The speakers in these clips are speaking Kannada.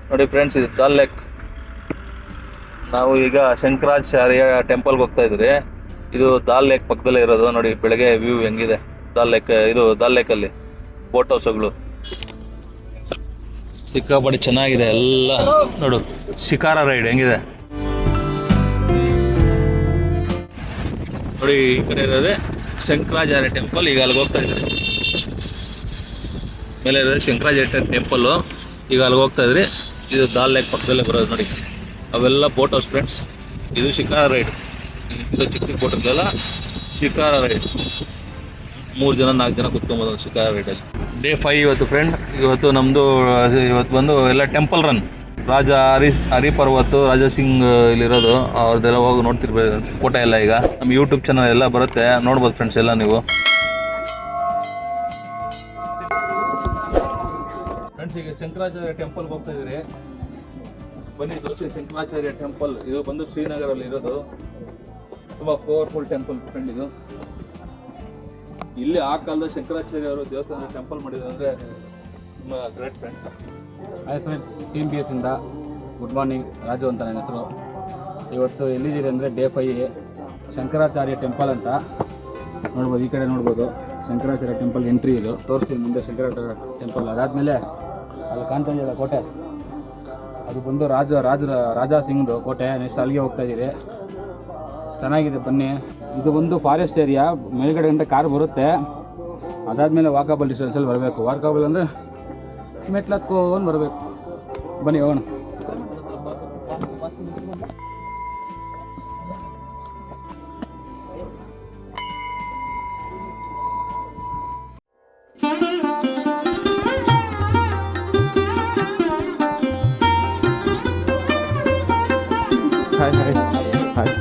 ನೋಡಿ ಫ್ರೆಂಡ್ಸ್, ಇದು ದಾಲ್ ಲೇಕ್. ನಾವು ಈಗ ಶಂಕರಾಚಾರ್ಯ ಟೆಂಪಲ್ಗೆ ಹೋಗ್ತಾ ಇದ್ರಿ. ಇದು ದಾಲ್ ಲೇಕ್ ಪಕ್ಕದಲ್ಲೇ ಇರೋದು. ನೋಡಿ ಬೆಳಗ್ಗೆ ವ್ಯೂ ಹೆಂಗಿದೆ ದಾಲ್ ಲೇಕ್. ಇದು ದಾಲ್ ಲೇಕ್ ಅಲ್ಲಿ ಬೋಟ್ ಹೌಸ್ಗಳು ಸಿಕ್ಕಾಪಟ್ಟೆ ಚೆನ್ನಾಗಿದೆ ಎಲ್ಲ. ನೋಡು ಶಿಕಾರ ರೈಡ್ ಹೆಂಗಿದೆ ನೋಡಿ. ಈ ಕಡೆ ಇರೋದೇ ಶಂಕರಾಚಾರ್ಯ ಟೆಂಪಲ್. ಈಗ ಅಲ್ಲಿಗೆ ಹೋಗ್ತಾ ಇದ್ರಿ. ಮೇಲೆ ಇರೋದು ಶಂಕರಾಚಾರ್ಯ ಟೆಂಪಲ್. ಈಗ ಅಲ್ಲಿಗೆ ಹೋಗ್ತಾ ಇದ್ರಿ. ಇದು ದಾಲ್ ಲೇಕ್ ಪಕ್ಕದಲ್ಲೇ ಬರೋದು ನೋಡಿ. ಅವೆಲ್ಲ ಬೋಟ್ ಹೌಸ್ ಫ್ರೆಂಡ್ಸ್. ಇದು ಶಿಕಾರ ರೈಡ್. ಇದು ಚಿಕ್ಕ ಚಿಕ್ಕ ಬೋಟ್ ಎಲ್ಲ ಶಿಕಾರ ರೈಡ್. 3 ಜನ 4 ಜನ ಕುತ್ಕೊಬೋದು ಶಿಕಾರ ರೈಡಲ್ಲಿ. ಡೇ 5 ಇವತ್ತು ಫ್ರೆಂಡ್. ಇವತ್ತು ಬಂದು ಎಲ್ಲ ಟೆಂಪಲ್ ರನ್. ರಾಜ ಹರಿಪರ್ವತ್ ರಾಜಾ ಸಿಂಗ್ ಇಲ್ಲಿರೋದು ಅವ್ರದ್ದೆಲ್ಲ ಹೋಗಿ ನೋಡ್ತಿರ್ಬೋದು ಫೋಟೋ ಎಲ್ಲ. ಈಗ ನಮ್ಮ ಯೂಟ್ಯೂಬ್ ಚಾನಲ್ ಎಲ್ಲ ಬರುತ್ತೆ, ನೋಡ್ಬೋದು ಫ್ರೆಂಡ್ಸ್ ಎಲ್ಲ ನೀವು. ಫ್ರೆಂಡ್ಸ್ ಈಗ ಶಂಕರಾಚಾರ್ಯ ಟೆಂಪಲ್ಗೆ ಹೋಗ್ತಾ ಇದ್ದೀರಿ. ಬನ್ನಿ ತೋರಿಸಿ ಶಂಕರಾಚಾರ್ಯ ಟೆಂಪಲ್. ಇದು ಬಂದು ಶ್ರೀನಗರಲ್ಲಿ ಇರೋದು. ತುಂಬಾ ಪವರ್ಫುಲ್ ಟೆಂಪಲ್ ಫ್ರೆಂಡ್ ಇದು. ಇಲ್ಲಿ ಆ ಕಾಲದ ಶಂಕರಾಚಾರ್ಯ ಅವರು ದೇವಸ್ಥಾನ ಟೆಂಪಲ್ ಮಾಡಿದ್ರು ಅಂದರೆ ತುಂಬ great friend. Hi friends, team BS ಇಂದ ಗುಡ್ ಮಾರ್ನಿಂಗ್. ರಾಜು ಅಂತ ನನ್ನ ಹೆಸರು. ಇವತ್ತು ಎಲ್ಲಿದ್ದೀರಿ ಅಂದರೆ ಡೇ 5 ಶಂಕರಾಚಾರ್ಯ ಟೆಂಪಲ್ ಅಂತ ನೋಡ್ಬೋದು. ಈ ಕಡೆ ನೋಡ್ಬೋದು ಶಂಕರಾಚಾರ್ಯ ಟೆಂಪಲ್ ಎಂಟ್ರಿ. ಇದು ತೋರಿಸಿ ಮುಂದೆ ಶಂಕರಾಚಾರ್ಯ ಟೆಂಪಲ್. ಅದಾದಮೇಲೆ ಅಲ್ಲಿ ಕಾಣ್ತಾ ಇದೆಯಲ್ಲ ಕೋಟೆ, ಅದು ಬಂದು ರಾಜಾ ಸಿಂಗ್ದು ಕೋಟೆ. ನೆಕ್ಸ್ಟ್ ಅಲ್ಲಿಗೆ ಹೋಗ್ತಾ ಇದ್ದೀರಿ. ಚೆನ್ನಾಗಿದೆ ಬನ್ನಿ. ಇದು ಒಂದು ಫಾರೆಸ್ಟ್ ಏರಿಯಾ. ಮೇಲ್ಗಡೆ ಗಂಟೆ ಕಾರ್ ಬರುತ್ತೆ. ಅದಾದಮೇಲೆ ವಾಕಬಲ್ ಡಿಸ್ಟೆನ್ಸಲ್ಲಿ ಬರಬೇಕು. ವಾಕಬಲ್ ಅಂದರೆ ಮೆಟ್ಲು ಹತ್ಕೊಂಡು ಬರಬೇಕು. ಬನ್ನಿ ಹೋಗೋಣ. Hi hi hi.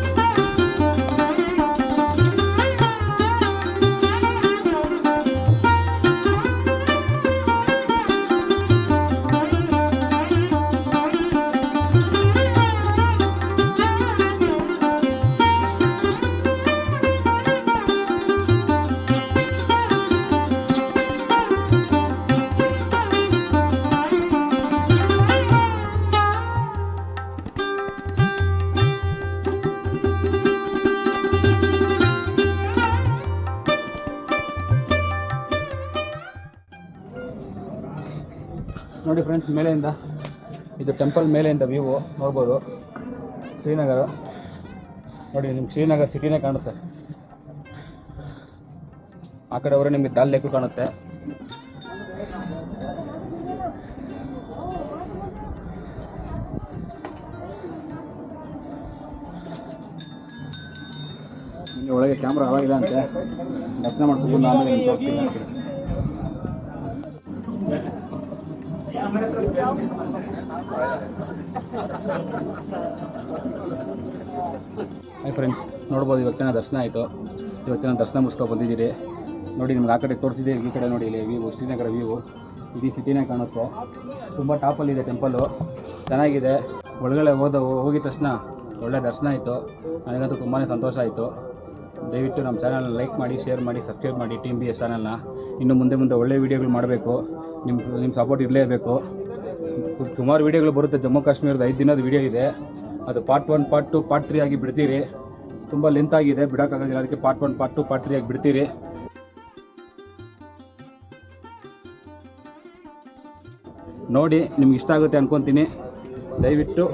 ನೋಡಿ ಫ್ರೆಂಡ್ಸ್, ಮೇಲೆಯಿಂದ ಇದು ಟೆಂಪಲ್ ಮೇಲೆಯಿಂದ ವ್ಯೂ ನೋಡ್ಬೋದು. ಶ್ರೀನಗರ ನೋಡಿ, ನಿಮ್ಗೆ ಶ್ರೀನಗರ ಸಿಟಿನೇ ಕಾಣುತ್ತೆ. ಆ ಕಡೆ ಅವರೇ ನಿಮಗೆ ದಾಲ್ ಲೇಕು ಕಾಣುತ್ತೆ. ನಿಮಗೆ ಒಳಗೆ ಕ್ಯಾಮ್ರಾ ಅವಾಗಿಲ್ಲ ಅಂತೆ. ದರ್ಶನ ಮಾಡ್ಕೊಂಡು ಆಮೇಲೆ ತೋರಿಸ್ತೀನಿ. ಹಾಯ್ ಫ್ರೆಂಡ್ಸ್, ನೋಡ್ಬೋದು ಇವತ್ತಿನ ದರ್ಶನ ಆಯಿತು. ಇವತ್ತಿನ ದರ್ಶನ ಮುಗಿಸ್ಕೊಂಡು ಬಂದಿದ್ದೀರಿ. ನೋಡಿ ನಿಮ್ಗೆ ಆ ಕಡೆ ತೋರಿಸಿದೆ, ಈ ಕಡೆ ನೋಡಿ ಇಲ್ಲಿ ವ್ಯೂ, ಶ್ರೀನಗರ ವ್ಯೂ. ಇಡೀ ಸಿಟಿನೇ ಕಾಣುತ್ತೆ. ತುಂಬ ಟಾಪಲ್ಲಿದೆ ಟೆಂಪಲ್ಲು, ಚೆನ್ನಾಗಿದೆ. ಒಳಗಡೆ ಹೋಗಿದ ತಕ್ಷಣ ಒಳ್ಳೆ ದರ್ಶನ ಆಯಿತು. ನನಗಂತೂ ತುಂಬಾ ಸಂತೋಷ ಆಯಿತು. ದಯವಿಟ್ಟು ನಮ್ಮ ಚಾನಲ್ನ ಲೈಕ್ ಮಾಡಿ, ಶೇರ್ ಮಾಡಿ, ಸಬ್ಸ್ಕ್ರೈಬ್ ಮಾಡಿ ಟೀಮ್ BS ಚಾನಲ್ನ. ಇನ್ನು ಮುಂದೆ ಒಳ್ಳೆ ವೀಡಿಯೋಗಳು ಮಾಡಬೇಕು. ನಿಮ್ಮ ಸಪೋರ್ಟ್ ಇರಲೇಬೇಕು. ಸುಮಾರು ವೀಡಿಯೋಗಳು ಬರುತ್ತೆ. ಜಮ್ಮು ಕಾಶ್ಮೀರದ 5 ದಿನದ ವೀಡಿಯೋ ಇದೆ. ಅದು ಪಾರ್ಟ್ 1, ಪಾರ್ಟ್ 2, ಪಾರ್ಟ್ 3 ಆಗಿ ಬಿಡ್ತೀರಿ. ತುಂಬ ಲೆಂತ್ ಆಗಿದೆ, ಬಿಡೋಕ್ಕಾಗೋದಿಲ್ಲ. ಅದಕ್ಕೆ ಪಾರ್ಟ್ 1, ಪಾರ್ಟ್ 2, ಪಾರ್ಟ್ 3 ಆಗಿ ಬಿಡ್ತೀರಿ. ನೋಡಿ ನಿಮ್ಗೆ ಇಷ್ಟ ಆಗುತ್ತೆ ಅಂದ್ಕೊತೀನಿ. ದಯವಿಟ್ಟು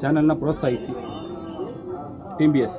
ಚಾನಲ್ನ ಪ್ರೋತ್ಸಾಹಿಸಿ. Team BS.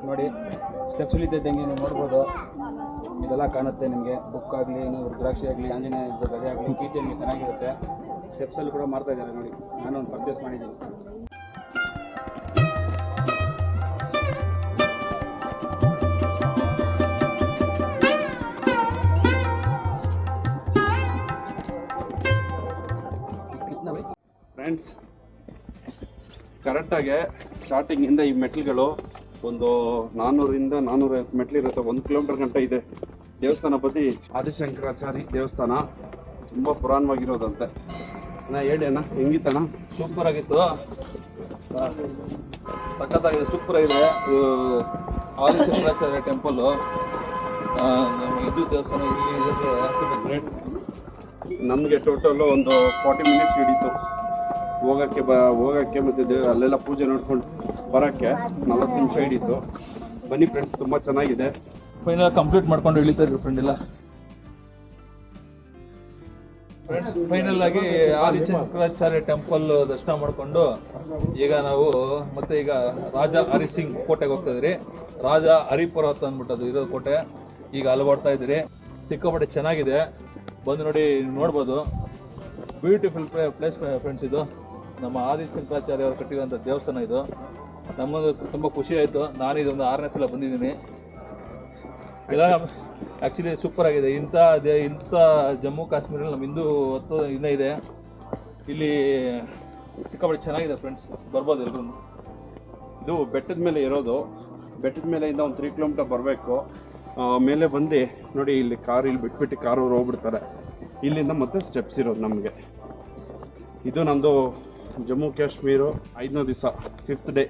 ನೋಡಿ ಸ್ಟೆಪ್ಸ್ ಇಳಿತೈತೆ ನೀವು ನೋಡ್ಬೋದು. ಇದೆಲ್ಲ ಕಾಣುತ್ತೆ ನಿಮಗೆ. ಬುಕ್ ಆಗಲಿ, ರುದ್ರಾಕ್ಷಿ ಆಗಲಿ, ಆಂಜನೇಯ ಗದೆ ಆಗಲಿ, ಕೀರ್ತಿಯಲ್ಲಿ ಚೆನ್ನಾಗಿರುತ್ತೆ. ಸ್ಟೆಪ್ಸಲ್ಲಿ ಕೂಡ ಮಾಡ್ತಾ ಇದ್ದಾರೆ ನೋಡಿ. ನಾನು ಒಂದು ಪರ್ಚೇಸ್ ಮಾಡಿದ್ದೀನಿ. ಫ್ರೆಂಡ್ಸ್, ಕರೆಕ್ಟಾಗಿ ಸ್ಟಾರ್ಟಿಂಗಿಂದ ಈ ಮೆಟ್ಲುಗಳು ಒಂದು 400ರಿಂದ 450 ಮೆಟ್ಲಿರುತ್ತೆ. 1 ಕಿಲೋಮೀಟರ್ ಗಂಟ ಇದೆ. ದೇವಸ್ಥಾನ ಬದಿ ಆದಿಶಂಕರಾಚಾರ್ಯ ದೇವಸ್ಥಾನ, ತುಂಬ ಪುರಾಣವಾಗಿರೋದಂತೆ. ಅಣ್ಣ ಹೇಳಿ ಅಣ್ಣ, ಹೆಂಗಿತ್ತಣ್ಣ? ಸೂಪರ್ ಆಗಿತ್ತು, ಸಖತ್ತಾಗಿದೆ, ಸೂಪರ್ ಆಗಿದೆ. ಇದು ಆದಿಶಂಕರಾಚಾರ್ಯ ಟೆಂಪಲ್ಲು, ನಮ್ಮ ಹಿಂದೂ ದೇವಸ್ಥಾನ ಇಲ್ಲಿ ಗ್ರೇಟ್. ನಮಗೆ ಟೋಟಲ್ಲು ಒಂದು 40 ಮಿನಿಟ್ಸ್ ಹಿಡೀತು ಹೋಗೋಕ್ಕೆ ಮತ್ತು ಅಲ್ಲೆಲ್ಲ ಪೂಜೆ ನೋಡ್ಕೊಂಡು ಬರೋಕ್ಕೆ 40 ನಿಮಿಷ ಹಿಡೀತು. ಬನ್ನಿ ಫ್ರೆಂಡ್ಸ್, ತುಂಬ ಚೆನ್ನಾಗಿದೆ. ಫೈನಲ್ ಕಂಪ್ಲೀಟ್ ಮಾಡ್ಕೊಂಡು ಇಳಿತಾ ಇದ್ರು ಫ್ರೆಂಡ್ ಎಲ್ಲ. ಫ್ರೆಂಡ್ಸ್, ಫೈನಲ್ ಆಗಿ ಆದಿಶಂಕರಾಚಾರ್ಯ ಟೆಂಪಲ್ ದರ್ಶನ ಮಾಡಿಕೊಂಡು ಈಗ ನಾವು ಮತ್ತೆ ಈಗ ರಾಜ ಹರಿ ಸಿಂಗ್ ಕೋಟೆಗೆ ಹೋಗ್ತಾ ಇದ್ರಿ. ರಾಜ ಹರಿಪರ್ವತ ಅಂದ್ಬಿಟ್ಟು ಇರೋ ಕೋಟೆ. ಈಗ ಅಲವಾಡ್ತಾ ಇದ್ರಿ. ಸಿಕ್ಕಾಪಟ್ಟೆ ಚೆನ್ನಾಗಿದೆ, ಬಂದು ನೋಡಿ, ನೋಡ್ಬೋದು. Beautiful place friends. ಇದು ನಮ್ಮ ಆದಿಶಂಕರಾಚಾರ್ಯ ಅವರು ಕಟ್ಟಿರುವಂಥ ದೇವಸ್ಥಾನ. ಇದು ನಮ್ಮದು ತುಂಬ ಖುಷಿ ಆಯಿತು. ನಾನು ಇದೊಂದು 6ನೇ ಸಲ ಬಂದಿದ್ದೀನಿ. ಎಲ್ಲ ಆ್ಯಕ್ಚುಲಿ ಸೂಪರ್ ಆಗಿದೆ. ಇಂಥ ಜಮ್ಮು ಕಾಶ್ಮೀರಲ್ಲಿ ನಮ್ಮ ಹಿಂದೂ ಹೊತ್ತು ಇನ್ನೂ ಇದೆ. ಇಲ್ಲಿ ಸಿಕ್ಕಾಪಟ್ಟೆ ಚೆನ್ನಾಗಿದೆ ಫ್ರೆಂಡ್ಸ್, ಬರ್ಬೋದು ಎಲ್ಲರೂ. ಇದು ಬೆಟ್ಟದ ಮೇಲೆ ಇರೋದು. ಬೆಟ್ಟದ ಮೇಲೆಯಿಂದ ಒಂದು 3 ಕಿಲೋಮೀಟರ್ ಬರಬೇಕು. ಮೇಲೆ ಬಂದು ನೋಡಿ, ಇಲ್ಲಿ ಕಾರ್ ಇಲ್ಲಿ ಬಿಟ್ಬಿಟ್ಟು ಕಾರ್ ಅವ್ರು ಹೋಗ್ಬಿಡ್ತಾರೆ. ಇಲ್ಲಿಂದ ಮತ್ತೆ ಸ್ಟೆಪ್ಸ್ ಇರೋದು ನಮಗೆ. ಇದು ನಮ್ಮದು ಜಮ್ಮು ಕಾಶ್ಮೀರು 5ನೇ ದಿವಸ, 5th ಡೇ.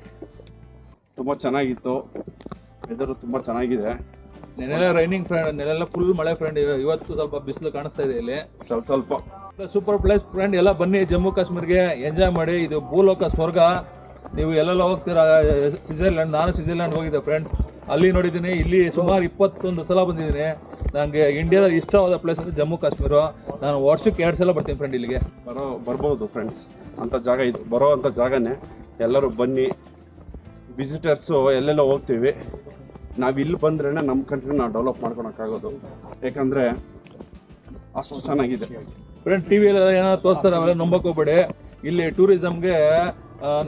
ತುಂಬ ಚೆನ್ನಾಗಿತ್ತು. ವೆದರು ತುಂಬ ಚೆನ್ನಾಗಿದೆ. ನೆನೆಲ್ಲ ರೈನಿಂಗ್ ಫ್ರೆಂಡ್, ನೆನೆಲ್ಲ ಫುಲ್ ಮಳೆ ಫ್ರೆಂಡ್. ಇವತ್ತು ಸ್ವಲ್ಪ ಬಿಸಿಲು ಕಾಣಿಸ್ತಾ ಇದೆ ಇಲ್ಲಿ ಸ್ವಲ್ಪ. Super place friend. ಎಲ್ಲ ಬನ್ನಿ ಜಮ್ಮು ಕಾಶ್ಮೀರ್ಗೆ, ಎಂಜಾಯ್ ಮಾಡಿ. ಇದು ಭೂಲೋಕ, ಸ್ವರ್ಗ. ನೀವು ಎಲ್ಲೆಲ್ಲ ಹೋಗ್ತೀರಾ. ಸ್ವಿಟ್ಜರ್ಲ್ಯಾಂಡ್, ನಾನು ಸ್ವಿಟ್ಜರ್ಲ್ಯಾಂಡ್ ಹೋಗಿದ್ದೆ ಫ್ರೆಂಡ್, ಅಲ್ಲಿ ನೋಡಿದ್ದೀನಿ. ಇಲ್ಲಿ ಸುಮಾರು 21 ಸಲ ಬಂದಿದ್ದೀನಿ. ನನಗೆ ಇಂಡಿಯಾದ ಇಷ್ಟವಾದ ಪ್ಲೇಸ್ ಅಂದರೆ ಜಮ್ಮು ಕಾಶ್ಮೀರ. ನಾನು ವರ್ಷಕ್ಕೆ 2 ಸಲ ಬರ್ತೀನಿ ಫ್ರೆಂಡ್ ಇಲ್ಲಿಗೆ. ಬರ್ಬೋದು ಫ್ರೆಂಡ್ಸ್, ಅಂಥ ಜಾಗ ಇದು. ಬರೋ ಅಂಥ ಜಾಗನೇ. ಎಲ್ಲರೂ ಬನ್ನಿ. ವಿಸಿಟರ್ಸು ಎಲ್ಲೆಲ್ಲ ಹೋಗ್ತೀವಿ. ನಾವು ಇಲ್ಲಿ ಬಂದ್ರೇ ನಮ್ಮ ಕಂಟ್ರಿನ ನಾವು ಡೆವಲಪ್ ಮಾಡ್ಕೊಳಕ್ಕಾಗೋದು. ಯಾಕಂದರೆ ಅಷ್ಟು ಚೆನ್ನಾಗಿದೆ ಫ್ರೆಂಡ್. ಟಿ ವಿಯಲ್ಲೆಲ್ಲ ಏನಾದ್ರು ತೋರಿಸ್ತಾರೆ, ಅವೆಲ್ಲ ನಂಬಕ್ಕೆ ಹೋಗ್ಬೇಡಿ. ಇಲ್ಲಿ ಟೂರಿಸಮ್ಗೆ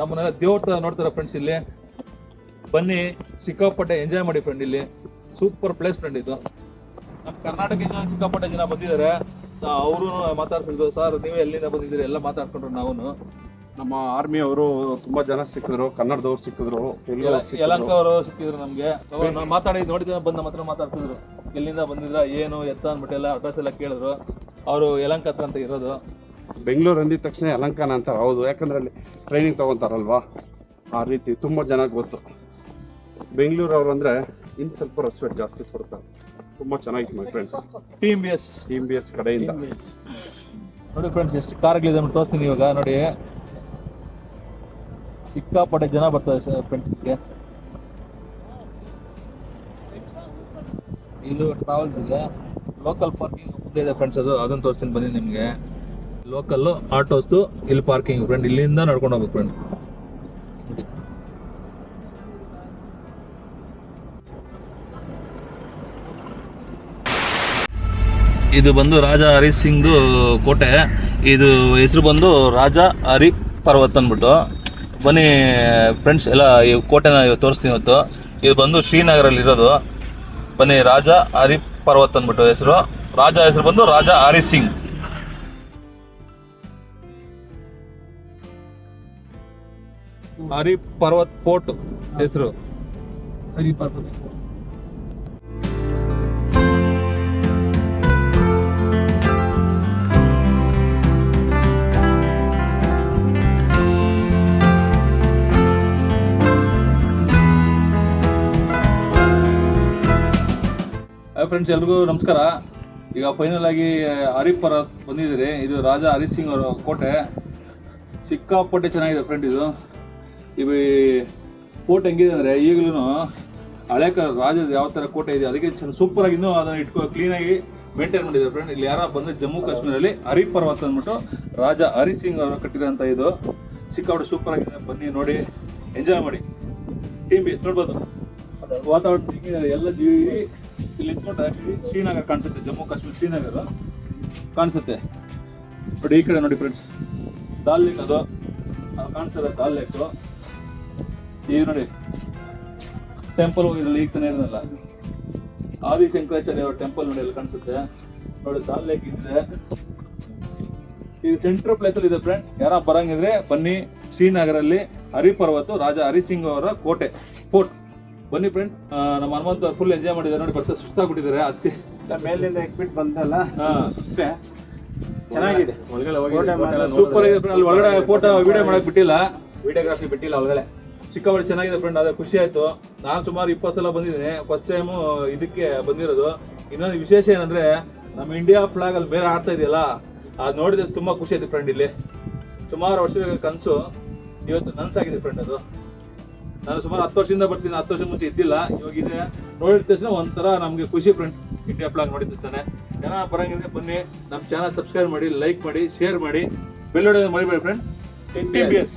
ನಮ್ಮನ್ನೆಲ್ಲ ದೇವ್ರ ನೋಡ್ತಾರೆ ಫ್ರೆಂಡ್ಸ್. ಇಲ್ಲಿ ಬನ್ನಿ, ಸಿಕ್ಕಾಪಟ್ಟೆ ಎಂಜಾಯ್ ಮಾಡಿ ಫ್ರೆಂಡ್. ಇಲ್ಲಿ ಸೂಪರ್ ಪ್ಲೇಸ್ ಫ್ರೆಂಡ್. ಇದು ನಮ್ಮ ಕರ್ನಾಟಕದಿಂದ ಸಿಕ್ಕಾಪಟ್ಟೆ ಜನ ಬಂದಿದ್ದಾರೆ. ಅವರು ಮಾತಾಡ್ಸಿದ್ರು, ಸರ್ ನೀವೇ ಎಲ್ಲಿಂದ ಬಂದಿದ್ದೀರಿ ಎಲ್ಲ ಮಾತಾಡ್ಕೊಂಡ್ರು. ನಾವು ನಮ್ಮ ಆರ್ಮಿ ಅವರು ತುಂಬ ಜನ ಸಿಕ್ಕಿದ್ರು, ಕನ್ನಡದವ್ರು ಸಿಕ್ಕಿದ್ರು, ಯಲಂಕ ಅವರು ಸಿಕ್ಕಿದ್ರು ನಮಗೆ. ಮಾತಾಡಿ ನೋಡಿದ ಬಂದ ಮಾತ್ರ ಮಾತಾಡ್ಸಿದ್ರು, ಎಲ್ಲಿಂದ ಬಂದಿದ್ರ, ಏನು ಎತ್ತ ಅಂದ್ಬಿಟ್ಟು ಎಲ್ಲ ಅಡ್ರೆಸ್ ಎಲ್ಲ ಕೇಳಿದ್ರು. ಅವರು ಯಲಂಕ ಹತ್ರ ಅಂತ ಇರೋದು. ಬೆಂಗಳೂರು ಅಂದಿದ ತಕ್ಷಣ ಯಲಂಕನ ಅಂತ. ಹೌದು, ಯಾಕಂದ್ರೆ ಅಲ್ಲಿ ಟ್ರೈನಿಂಗ್ ತೊಗೊತಾರಲ್ವಾ, ಆ ರೀತಿ ತುಂಬ ಜನ ಗೊತ್ತು. ಬೆಂಗಳೂರವ್ರು ಅಂದರೆ ಇನ್ನು ಸ್ವಲ್ಪ ರೆಸ್ಪೆಕ್ಟ್ ಜಾಸ್ತಿ ಕೊಡ್ತಾರೆ. ತುಂಬ ಚೆನ್ನಾಗಿತ್ತು my friends. Team B S ಕಡೆಯಿಂದ ನೋಡಿ ಫ್ರೆಂಡ್ಸ್, ಎಷ್ಟು ಕಾರ್ಗಳಿದೆ ಅಂತ ತೋರಿಸ್ತೀನಿ ಇವಾಗ. ನೋಡಿ, ಸಿಕ್ಕಾಪಟ್ಟೆ ಜನ ಬರ್ತಾರೆ ಫ್ರೆಂಡ್ಸ್ಗೆ. ಇದು ಟ್ರಾವೆಲ್ಸ್ ಇದೆ. ಲೋಕಲ್ ಪಾರ್ಕಿಂಗ್ ಮುಂದೆ ಇದೆ ಫ್ರೆಂಡ್ಸ್. ಅದನ್ನು ತೋರಿಸ್ತೀನಿ ಬನ್ನಿ ನಿಮಗೆ. ಲೋಕಲ್ಲು ಆಟೋಸ್ದು ಇಲ್ಲಿ ಪಾರ್ಕಿಂಗ್ ಫ್ರೆಂಡ್. ಇಲ್ಲಿಂದ ನಡ್ಕೊಂಡು ಹೋಗ್ಬೇಕು ಫ್ರೆಂಡ್. ಇದು ಬಂದು ರಾಜ ಹರಿ ಸಿಂಗ್ ಕೋಟೆ. ಇದು ಹೆಸರು ಬಂದು ರಾಜ ಹರಿ ಪರ್ವತ್ ಅಂದ್ಬಿಟ್ಟು. ಬನ್ನಿ ಫ್ರೆಂಡ್ಸ್, ಎಲ್ಲ ಈ ಕೋಟೆನ ತೋರಿಸ್ತೀನಿ ಇವತ್ತು. ಇದು ಬಂದು ಶ್ರೀನಗರಲ್ಲಿ ಇರೋದು. ಬನ್ನಿ, ರಾಜ ಹರಿ ಪರ್ವತ್ ಅಂದ್ಬಿಟ್ಟು ಹೆಸರು. ರಾಜ ಹೆಸರು ಬಂದು ರಾಜ ಹರಿ ಸಿಂಗ್. ಹರಿ ಪರ್ವತ್ ಫೋರ್ಟ್ ಹೆಸರು. ಹರಿ ಪರ್ವತ್. ಫ್ರೆಂಡ್ಸ್, ಎಲ್ರಿಗೂ ನಮಸ್ಕಾರ. ಈಗ ಫೈನಲ್ ಆಗಿ ಹರಿ ಪರ್ವತ್ ಬಂದಿದ್ದೀರಿ. ಇದು ರಾಜ ಹರಿ ಸಿಂಗ್ ಅವರ ಕೋಟೆ. ಸಿಕ್ಕಾಪಟ್ಟೆ ಚೆನ್ನಾಗಿದೆ ಫ್ರೆಂಡ್. ಇದು ಕೋಟೆ ಹೆಂಗಿದೆ ಅಂದರೆ, ಈಗಲೂ ಹಳೆ ರಾಜದ ಯಾವ ಥರ ಕೋಟೆ ಇದೆ ಅದಕ್ಕೆ ಸೂಪರ್ ಆಗಿ ಇನ್ನೂ ಅದನ್ನು ಕ್ಲೀನಾಗಿ ಮೇಂಟೈನ್ ಮಾಡಿದ್ದಾರೆ ಫ್ರೆಂಡ್. ಇಲ್ಲಿ ಯಾರು ಬಂದರೆ ಜಮ್ಮು ಕಾಶ್ಮೀರಲ್ಲಿ ಹರಿ ಪರ್ವತ ಅಂದ್ಬಿಟ್ಟು ರಾಜ ಹರಿ ಸಿಂಗ್ ಅವರು ಕಟ್ಟಿರೋಂಥ ಇದು ಸಿಕ್ಕಾಪಟ್ಟೆ ಸೂಪರ್ ಆಗಿದೆ. ಬನ್ನಿ ನೋಡಿ, ಎಂಜಾಯ್ ಮಾಡಿ. ಟೀಮ್ ಬೇಸ್ ನೋಡ್ಬೋದು. ವಾತಾವರಣ ಹಿಂಗಿದೆ, ಎಲ್ಲ ಇಲ್ಲಿ ನಿಂತ್ಕೊಂಡ್ರೆ ಶ್ರೀನಗರ ಕಾಣಿಸುತ್ತೆ, ಜಮ್ಮು ಕಾಶ್ಮೀರ ಶ್ರೀನಗರ ಕಾಣಿಸುತ್ತೆ ನೋಡಿ. ಈ ಕಡೆ ನೋಡಿ ಫ್ರೆಂಡ್ಸ್, ದಾಲ್ ಲೇಕ್ ಅದು ಕಾಣಿಸ್ತದೆ, ದಾಲ್ ಲೇಕು. ಇದು ನೋಡಿ ಟೆಂಪಲ್ ಹೋಗಿದ್ರಲ್ಲ ಈಗ ತಾನೇ ಹೇಳಿದ್ನಲ್ಲ, ಆದಿಶಂಕರಾಚಾರ್ಯ ಅವ್ರ ಟೆಂಪಲ್ ನೋಡಿ ಅಲ್ಲಿ ಕಾಣಿಸುತ್ತೆ ನೋಡಿ. ದಾಲ್ ಲೇಕ್ ಇದೆ, ಇದು ಸೆಂಟ್ರಲ್ ಪ್ಲೇಸ್ ಅಲ್ಲಿ ಇದೆ ಫ್ರೆಂಡ್. ಯಾರ ಬರಂಗಿದ್ರೆ ಬನ್ನಿ. ಶ್ರೀನಗರಲ್ಲಿ ಹರಿಪರ್ವತ ರಾಜ ಹರಿಸಿಂಗ್ ಅವರ ಕೋಟೆ ಫೋರ್ಟ್ ಬನ್ನಿ ಫ್ರೆಂಡ್. ನಮ್ಮ ಹನುಮಂತ ಫುಲ್ ಎಂಜಾಯ್ ಮಾಡಿದ್ದಾರೆ ನೋಡಿ, ಬರ್ಸ ಸುಸ್ತಾಗ್ಬಿಟ್ಟಿದ್ದಾರೆ. ಹತ್ತಿ ಮೇಲಿಂದ ಎಕ್ಬಿಟ್ ಬಂದಲ್ಲ, ಸುಸ್ತೆ ಚೆನ್ನಾಗಿದೆ. ಸೂಪರ್ ಆಗಿದೆ ಫ್ರೆಂಡ್. ಅಲ್ಲಿ ಒಳಗಡೆ ಫೋಟೋ ವಿಡಿಯೋ ಮಾಡಕ್ ಬಿಟ್ಟಿಲ್ಲ, ವಿಡಿಯೋಗ್ರಾಫಿ ಬಿಟ್ಟಿಲ್ಲ ಒಳಗಡೆ. ಚಿಕ್ಕಬಳ್ಳಿ ಚೆನ್ನಾಗಿದೆ ಫ್ರೆಂಡ್, ಅದೇ ಖುಷಿ ಆಯ್ತು. ನಾನು ಸುಮಾರು 20 ಸಲ ಬಂದಿದ್ದೀನಿ, ಫಸ್ಟ್ ಟೈಮು ಇದಕ್ಕೆ ಬಂದಿರೋದು. ಇನ್ನೊಂದು ವಿಶೇಷ ಏನಂದ್ರೆ ನಮ್ಮ ಇಂಡಿಯಾ ಫ್ಲಾಗ್ ಅಲ್ಲಿ ಬೇರೆ ಆಡ್ತಾ ಇದೆಯಲ್ಲ, ಅದು ನೋಡಿದ್ರೆ ತುಂಬಾ ಖುಷಿ ಆಯ್ತು ಫ್ರೆಂಡ್. ಇಲ್ಲಿ ಸುಮಾರು ವರ್ಷಗಳ ಕನಸು ಇವತ್ತು ನನ್ಸಾಗಿದೆ ಫ್ರೆಂಡ್. ಅದು ನಾನು ಸುಮಾರು 10 ವರ್ಷದಿಂದ ಬರ್ತೀನಿ, 10 ವರ್ಷ ಮುಂಚೆ ಇದ್ದಿಲ್ಲ, ಇವಾಗ ಇದೆ. ನೋಡಿದ ತಕ್ಷಣ ಒಂಥರ ನಮಗೆ ಖುಷಿ ಫ್ರೆಂಡ್. ಇಂಡಿಯಾ ಫ್ಲಾಗ್ ನೋಡಿದ ತಕ್ಷಣ ಜನ ಬರಂಗಿದ್ರೆ ಬನ್ನಿ, ನಮ್ಮ ಚಾನಲ್ ಸಬ್ಸ್ಕ್ರೈಬ್ ಮಾಡಿ, ಲೈಕ್ ಮಾಡಿ, ಶೇರ್ ಮಾಡಿ, ಬೆಲ್ ಹೊಡೆಯೋದು ಮರಿಬೇಡಿ ಫ್ರೆಂಡ್. TBS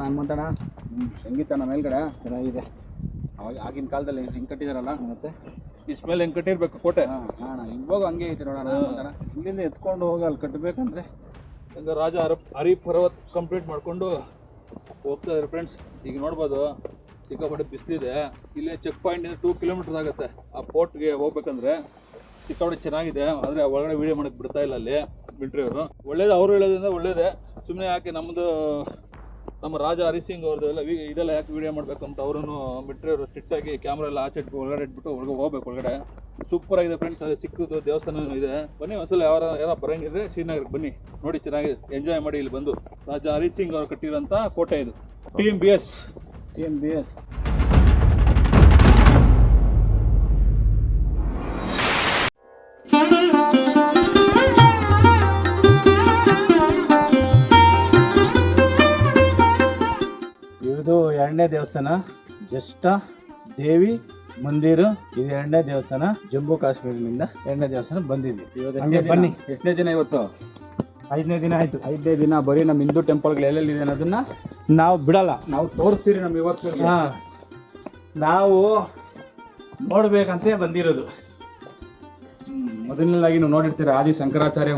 ಹನುಮಂತಣ್ಣ ಹೆಂಗಿತ್ತಣ್ಣ ಮೇಲ್ಗಡೆ? ಚೆನ್ನಾಗಿದೆ. ಅವಾಗ ಆಗಿನ ಕಾಲದಲ್ಲಿ ಹೆಂಗೆ ಕಟ್ಟಿದಾರಲ್ಲ, ಮತ್ತೆ ಇಸ್ಮೇಲೆ ಹೆಂಗ್ ಕಟ್ಟಿರ್ಬೇಕು ಕೋಟೆ. ಹಾಂ ಇವಾಗ ಹಂಗೆ ಐತೆ ನೋಡೋಣ ಹನುಮಂತಣ್ಣ. ಇಲ್ಲಿಂದ ಎತ್ಕೊಂಡು ಹೋಗಿ ಅಲ್ಲಿ ಕಟ್ಟಬೇಕಂದ್ರೆ ಹಂಗ ರಾಜ ಹರಿಪರ್ವತ್ ಕಂಪ್ಲೀಟ್ ಮಾಡ್ಕೊಂಡು ಹೋಗ್ತಾ ಇದ್ದಾರೆ ಫ್ರೆಂಡ್ಸ್. ಈಗ ನೋಡ್ಬೋದು ಸಿಕ್ಕಾಪಟ್ಟೆ ಬಿಸಿಲಿದೆ. ಇಲ್ಲೇ ಚೆಕ್ ಪಾಯಿಂಟ್ 2 ಕಿಲೋಮೀಟರ್ ಆಗುತ್ತೆ ಆ ಪೋರ್ಟ್ಗೆ ಹೋಗ್ಬೇಕಂದ್ರೆ. ಸಿಕ್ಕಾಪಟ್ಟೆ ಚೆನ್ನಾಗಿದೆ, ಆದರೆ ಒಳಗಡೆ ವೀಡಿಯೋ ಮಾಡಕ್ಕೆ ಬಿಡ್ತಾ ಇಲ್ಲ ಅಲ್ಲಿ ಮಿಲ್ಟ್ರಿ ಅವರು. ಒಳ್ಳೇದು, ಅವರು ಹೇಳೋದ್ರಿಂದ ಒಳ್ಳೇದೇ. ಸುಮ್ಮನೆ ಯಾಕೆ ನಮ್ಮ ರಾಜ ಹರಿಸಿಂಗ್ ಅವ್ರದ್ದು ಇದೆಲ್ಲ ಯಾಕೆ ವಿಡಿಯೋ ಮಾಡಬೇಕು ಅಂತ ಅವರನ್ನು ಮಿಲ್ಟ್ರಿ ಅವರು ಸ್ಟ್ರಿಕ್ಟ್ ಆಗಿ ಕ್ಯಾಮ್ರಾ ಎಲ್ಲ ಆಚೆ ಒಳಗಡೆ ಇಟ್ಬಿಟ್ಟು ಹೋಗ್ಬೇಕು ಒಳಗಡೆ. ಸೂಪರ್ ಆಗಿದೆ ಫ್ರೆಂಡ್ಸ್. ಅಲ್ಲಿ ಸಿಕ್ಕದು ದೇವಸ್ಥಾನ ಇದೆ. ಬನ್ನಿ ಒಂದ್ಸಲ ಯಾರೋ ಬರಂಗಿದ್ರೆ ಶ್ರೀನಗರಕ್ಕೆ ಬನ್ನಿ, ನೋಡಿ ಚೆನ್ನಾಗಿದೆ, ಎಂಜಾಯ್ ಮಾಡಿ. ಇಲ್ಲಿ ಬಂದು ರಾಜ ಹರಿಸಿಂಗ್ ಅವರು ಕಟ್ಟಿರೋಂಥ ಕೋಟೆ ಇದು. TBS ಇದು 2ನೇ ದೇವಸ್ಥಾನ, ಜಷ್ಟ ದೇವಿ ಮಂದಿರ. ಇದು 2ನೇ ದೇವಸ್ಥಾನ, ಜಮ್ಮು ಕಾಶ್ಮೀರದಿಂದ 2ನೇ ದೇವಸ್ಥಾನ ಬಂದಿದ್ವಿ. ಬನ್ನಿ. ಎಷ್ಟನೇ ದಿನ ಇವತ್ತು? 5ನೇ ದಿನ ಆಯ್ತು. 5ನೇ ದಿನ. ಬರೀ ನಮ್ಮ ಹಿಂದೂ ಟೆಂಪಲ್ಗಳು ಎಲ್ಲೆಲ್ಲಿದೆ ಅನ್ನೋದನ್ನ ನಾವು ಬಿಡಲ್ಲ, ನಾವು ತೋರಿಸ್ತೀರಿ ನಮ್ಮ ಇವತ್ತು. ನಾವು ನೋಡ್ಬೇಕಂತ ಬಂದಿರೋದು. ಮೊದಲನೇದಾಗಿ ನೀವು ನೋಡಿರ್ತೀರ, ಆದಿ ಶಂಕರಾಚಾರ್ಯ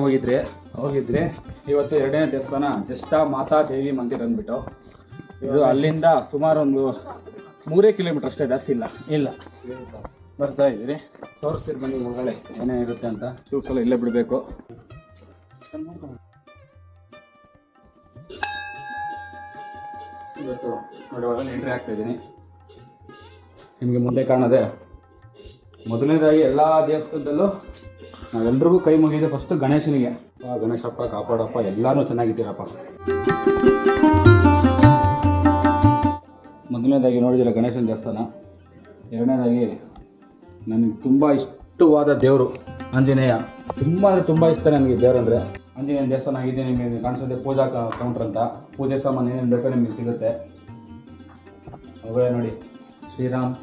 ಹೋಗಿದ್ರೆ ಇವತ್ತು 2ನೇ ದೇವಸ್ಥಾನ ಜಷ್ಟ ಮಾತಾ ದೇವಿ ಮಂದಿರ ಅಂದ್ಬಿಟ್ಟು. ಇದು ಅಲ್ಲಿಂದ ಸುಮಾರು ಒಂದು 3 ಕಿಲೋಮೀಟರ್ ಅಷ್ಟೇ, ಜಾಸ್ತಿ ಇಲ್ಲ. ಬರ್ತಾ ಇದ್ದೀರಿ, ತೋರಿಸ್ತೀರಿ ಬನ್ನಿ ಒಳಗಡೆ ಏನೇನಿರುತ್ತೆ ಅಂತ. ಶೂಟ್ಸ್ ಎಲ್ಲ ಇಲ್ಲೇ ಬಿಡಬೇಕು. ಇವತ್ತು ನೋಡಿ ಒಳಗಡೆ ಎಂಟ್ರಿ ಆಗ್ತಾ ಇದ್ದೀನಿ. ನಿಮಗೆ ಮುಂದೆ ಕಾಣೋದೆ ಮೊದಲನೇದಾಗಿ ಎಲ್ಲ ದೇವಸ್ಥಾನದಲ್ಲೂ ನಾವೆಲ್ರಿಗೂ ಕೈ ಮುಗಿದೆ ಫಸ್ಟ್ ಗಣೇಶನಿಗೆ. ಗಣೇಶಪ್ಪ ಕಾಪಾಡಪ್ಪ, ಎಲ್ಲರೂ ಚೆನ್ನಾಗಿದ್ದೀರಪ್ಪ. ಮೊದಲನೇದಾಗಿ ನೋಡಿದಿರ ಗಣೇಶನ ದೇವಸ್ಥಾನ. 2ನೇದಾಗಿ ನನಗೆ ತುಂಬ ಇಷ್ಟವಾದ ದೇವರು ಆಂಜನೇಯ. ತುಂಬ ಅಂದರೆ ತುಂಬ ಇಷ್ಟ ನನಗೆ ದೇವರಂದರೆ. ಆಂಜನೇಯ ದೇವಸ್ಥಾನ ಆಗಿದೆ. ನಿಮಗೆ ಕಾಣಿಸುತ್ತೆ ಪೂಜಾ ಕೌಂಟ್ರ್ ಅಂತ. ಪೂಜೆ ಸಾಮಾನು ಏನೇನು ಬೇಕೋ ನಿಮಗೆ ಸಿಗುತ್ತೆ. ಅವುಗಳೇ ನೋಡಿ, ಶ್ರೀರಾಮ್,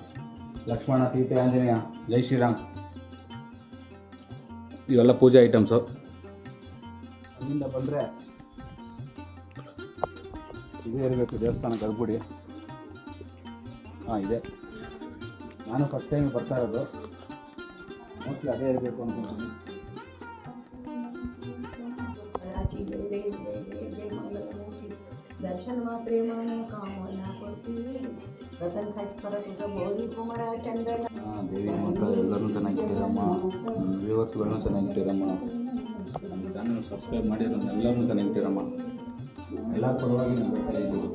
ಲಕ್ಷ್ಮಣ, ಸೀತೆ, ಆಂಜನೇಯ, ಜೈ ಶ್ರೀರಾಮ್, ಇವೆಲ್ಲ ಪೂಜೆ ಐಟಮ್ಸು. ಅಲ್ಲಿಂದ ಬಂದರೆ ಇದೇ ಇರಬೇಕು ದೇವಸ್ಥಾನ ಗರ್ಭಗುಡಿ. ಇದೆ. ನಾನು ಫಸ್ಟ್ ಟೈಮ್ ಬರ್ತಾ ಇರೋದು, ಮೋಸ್ಟ್ಲಿ ಅದೇ ಇರಬೇಕು ಅನ್ಕೊಂತೀನಿ. ದೇವಿ ಮಾತಾ ಎಲ್ಲರೂ ಚೆನ್ನಾಗಿಟ್ಟಿರಮ್ಮ, ವ್ಯೂವರ್ಸ್ಗಳನ್ನೂ ಚೆನ್ನಾಗಿಟ್ಟಿರಮ್ಮ, ನಮ್ಮ ಚಾನಲ್ ಸಬ್ಸ್ಕ್ರೈಬ್ ಮಾಡಿರೋದು ಎಲ್ಲರೂ ಚೆನ್ನಾಗಿಟ್ಟಿರಮ್ಮ. ಎಲ್ಲ ಪರವಾಗಿ ನಾನು ಬರ್ತಾ ಇದ್ದೀವಿ.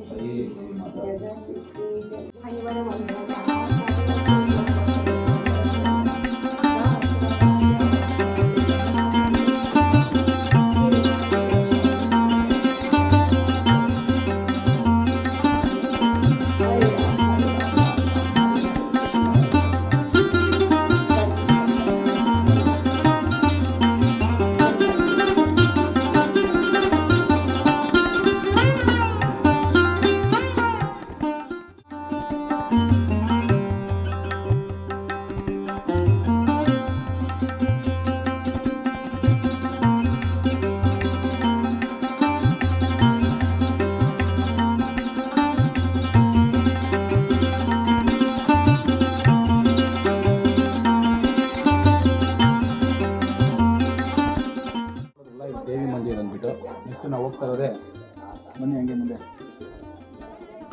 ಬನ್ನಿ ಹಂಗೆ ಮುಂದೆ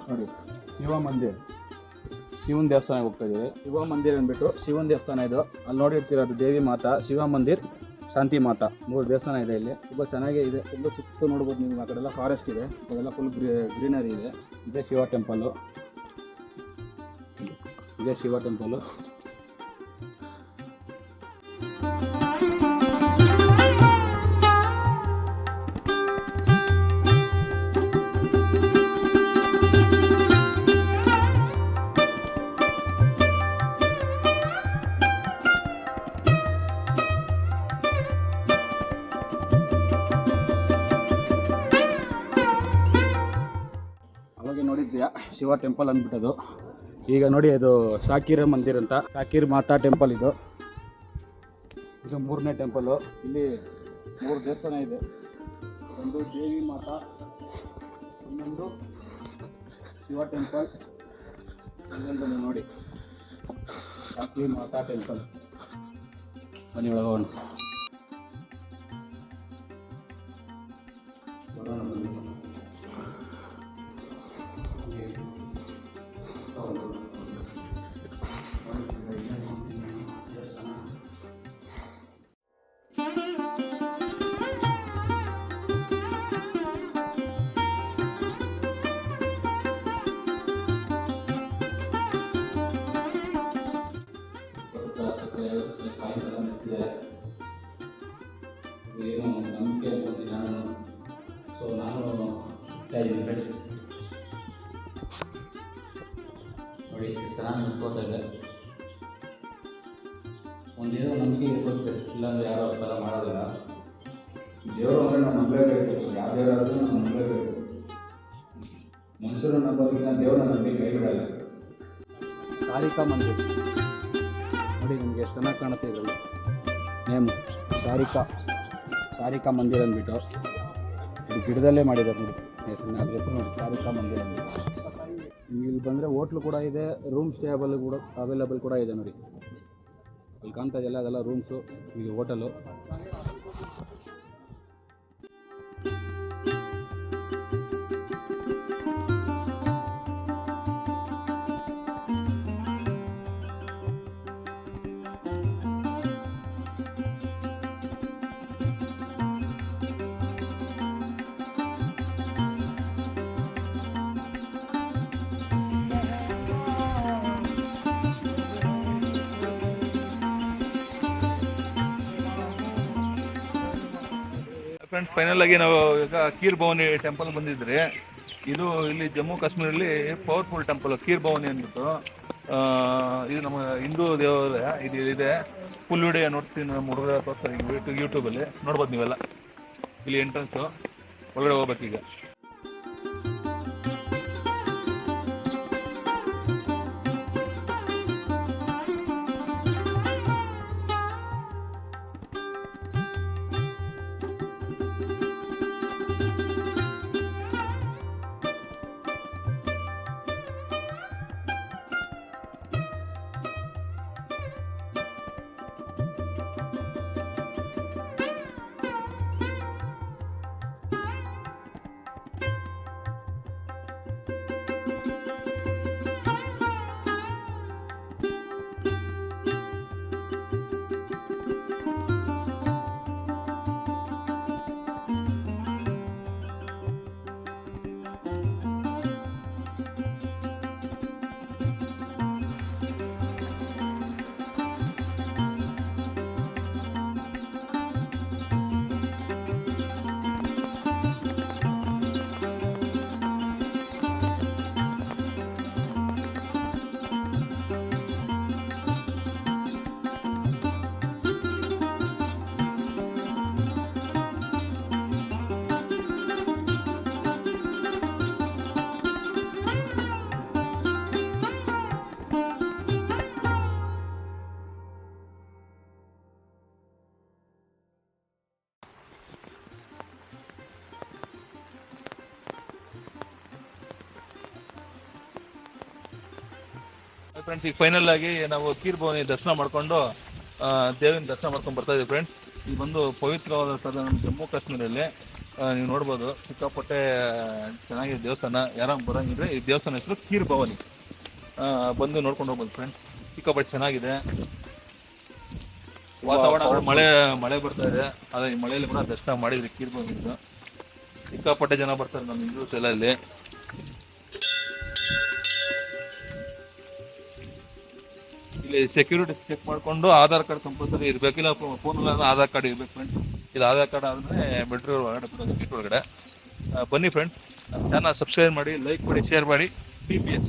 ನೋಡಿ, ಶಿವ ಮಂದಿರ್, ಶಿವನ ದೇವಸ್ಥಾನ ಹೋಗ್ತಾ ಇದ್ದೀವಿ. ಶಿವ ಮಂದಿರ್ ಅಂದ್ಬಿಟ್ಟು ಶಿವನ ದೇವಸ್ಥಾನ ಇದು. ಅಲ್ಲಿ ನೋಡಿರ್ತೀರ ದೇವಿ ಮಾತಾ, ಶಿವ ಮಂದಿರ್, ಶಾಂತಿ ಮಾತಾ, 3 ದೇವಸ್ಥಾನ ಇದೆ ಇಲ್ಲಿ. ತುಂಬ ಚೆನ್ನಾಗೇ ಇದೆ. ತುಂಬ ಸುತ್ತ ನೋಡ್ಬೋದು ನೀವು. ಆ ಕಡೆ ಎಲ್ಲ ಫಾರೆಸ್ಟ್ ಇದೆ, ಅದೆಲ್ಲ ಫುಲ್ ಗ್ರೀನರಿ ಇದೆ. ಇದೇ ಶಿವ ಟೆಂಪಲ್ಲು, ಇದೇ ಶಿವ ಟೆಂಪಲ್ಲು. ಅವಾಗ ನೋಡಿದ್ಯಾ ಶಿವ ಟೆಂಪಲ್ ಅಂದ್ಬಿಟ್ಟದು. ಈಗ ನೋಡಿ ಅದು ಶಾಕಿರ ಮಂದಿರ್ ಅಂತ, ಶಾಕಿರ್ ಮಾತಾ ಟೆಂಪಲ್ ಇದು. ಇದು 3ನೇ ಟೆಂಪಲ್ಲು. ಇಲ್ಲಿ 3 ದೇವಸ್ಥಾನ ಇದೆ. ಒಂದು ದೇವಿ ಮಾತಾ, ಇನ್ನೊಂದು ಶಿವ ಟೆಂಪಲ್, ಇನ್ನೊಂದು ನೋಡಿ ಶಾಕಿರ್ ಮಾತಾ ಟೆಂಪಲ್. ಬನ್ನಿ ಒಳಗೆ ಹೋಗೋಣ. ಏನೋ ನಂಬಿಕೆ ಅನ್ಕೋತೀನಿ ನಾನು. ಸೊ ನಾನು ಫ್ರೆಂಡ್ಸ್ ನೋಡಿ ಚೆನ್ನಾಗಿ ನಿಂತ್ಕೋತಾ ಇದೆ. ಒಂದೇನೋ ನಂಬಿಕೆ ಇರ್ಬೋದು, ಇಲ್ಲಾಂದರೆ ಯಾರೋ ಆ ಥರ ಮಾಡೋದಿಲ್ಲ. ದೇವರು ಅಂದರೆ ನಾವು ನಂಬಲೇಬೇಕು. ಯಾವ ದೇವರಾದ್ರೂ ನಾವು ನಂಬಲೇಬೇಕು. ಮನುಷ್ಯರು ನಂಬೋದಕ್ಕಿಂತ ದೇವ್ರನ್ನ ನಂಬಿ ಕೈ ಬಿಡಲ್ಲ. ಸಾರಿಕಾ ಮಂದಿರ್ ನೋಡಿ, ನಿಮಗೆ ಎಷ್ಟು ಚೆನ್ನಾಗಿ ಕಾಣುತ್ತೆ ಇದರಲ್ಲಿ ನೇಮು, ಸಾರಿಕಾ ಮಂದಿರ್ ಅಂದ್ಬಿಟ್ಟು. ಇದು ಗಿಡದಲ್ಲೇ ಮಾಡಿದ್ದಾರೆ ನೋಡಿ ಹೆಸರು, ಅದ್ರ ಹೆಸರು ನೋಡಿ ಸಾರಿಕಾ ಮಂದಿರ್ ಅಂದ್ಬಿಟ್ಟು. ನಿಮ್ಗೆ ಇಲ್ಲಿ ಬಂದರೆ ಹೋಟ್ಲು ಕೂಡ ಇದೆ, ರೂಮ್ ಸ್ಟೇ ಅವೈಲೇಬಲ್ ಕೂಡ ಇದೆ ನೋಡಿ. ಅಲ್ಲಿ ಕಾಣ್ತಾ ಇದೆಯಲ್ಲ ಅದೆಲ್ಲ ರೂಮ್ಸು, ಇದು ಹೋಟೆಲು. ಫ್ರೆಂಡ್ಸ್, ಫೈನಲ್ ಆಗಿ ನಾವು ಈಗ ಖೀರ್ ಭವಾನಿ ಟೆಂಪಲ್ ಬಂದಿದ್ರಿ. ಇದು ಇಲ್ಲಿ ಜಮ್ಮು ಕಾಶ್ಮೀರಲ್ಲಿ ಪವರ್ಫುಲ್ ಟೆಂಪಲ್ ಖೀರ್ ಭವಾನಿ ಅಂದ್ಬಿಟ್ಟು. ಇದು ನಮ್ಮ ಹಿಂದೂ ದೇವಾಲಯ. ಇದು ಇದೆ, ಫುಲ್ ವಿಡಿಯೋ ನೋಡ್ತೀನಿ, ನಮ್ಮ ಹುಡುಗರ ತೋರಿಸ್ತಾರೆ ಯೂಟ್ಯೂಬಲ್ಲಿ ನೋಡ್ಬೋದು ನೀವೆಲ್ಲ. ಇಲ್ಲಿ ಎಂಟ್ರೆನ್ಸು, ಒಳಗಡೆ ಹೋಗ್ಬೇಕೀಗ. ಫ್ರೆಂಡ್ಸ್, ಈಗ ಫೈನಲ್ ಆಗಿ ನಾವು ಖೀರ್ ಭವಾನಿ ದರ್ಶನ ಮಾಡಿಕೊಂಡು ದೇವಿನ ದರ್ಶನ ಮಾಡ್ಕೊಂಡು ಬರ್ತಾ ಇದ್ದೀವಿ ಫ್ರೆಂಡ್ಸ್. ಇದು ಬಂದು ಪವಿತ್ರವಾದ ಸ್ಥಳ ನಮ್ಮ ಜಮ್ಮು ಕಾಶ್ಮೀರಲ್ಲಿ. ನೀವು ನೋಡ್ಬೋದು ಸಿಕ್ಕಾಪಟ್ಟೆ ಚೆನ್ನಾಗಿದೆ ದೇವಸ್ಥಾನ. ಯಾರು ಬರೋಂಗಿದ್ರೆ ಈ ದೇವಸ್ಥಾನ ಹೆಸರು ಕೀರ್ ಭವಾನಿ. ಬಂದು ನೋಡ್ಕೊಂಡು ಹೋಗ್ಬೋದು ಫ್ರೆಂಡ್ಸ್. ಸಿಕ್ಕಾಪಟ್ಟೆ ಚೆನ್ನಾಗಿದೆ ವಾತಾವರಣ. ಮಳೆ ಬರ್ತಾ ಇದೆ. ಅದೇ ಈ ಮಳೆಯಲ್ಲಿ ಕೂಡ ದರ್ಶನ ಮಾಡಿದ್ರಿ ಕೀರ್ ಭವಾನಿದು. ಸಿಕ್ಕಾಪಟ್ಟೆ ಜನ ಬರ್ತಾರೆ ನಮ್ಮ ಹಿಂದೂಸ್ ಎಲ್ಲ ಇಲ್ಲಿ. ಇಲ್ಲಿ ಸೆಕ್ಯೂರಿಟಿ ಚೆಕ್ ಮಾಡ್ಕೊಂಡು ಆಧಾರ್ ಕಾರ್ಡ್ ಕಂಪಲ್ಸರಿ ಇರ್ಬೇಕಿಲ್ಲ, ಫೋನ್ ಆಧಾರ್ ಕಾರ್ಡ್ ಇರ್ಬೇಕು ಫ್ರೆಂಡ್ಸ್. ಇದು ಆಧಾರ್ ಕಾರ್ಡ್ ಆದ್ರೆ ಮಿಲಿಟರಿ ಒಳಗಡೆ ಬರೋದು, ಗೇಟ್ ಒಳಗಡೆ. ಬನ್ನಿ ಫ್ರೆಂಡ್ಸ್, ಚಾನಲ್ ಸಬ್ಸ್ಕ್ರೈಬ್ ಮಾಡಿ, ಲೈಕ್ ಮಾಡಿ, ಶೇರ್ ಮಾಡಿ. PPS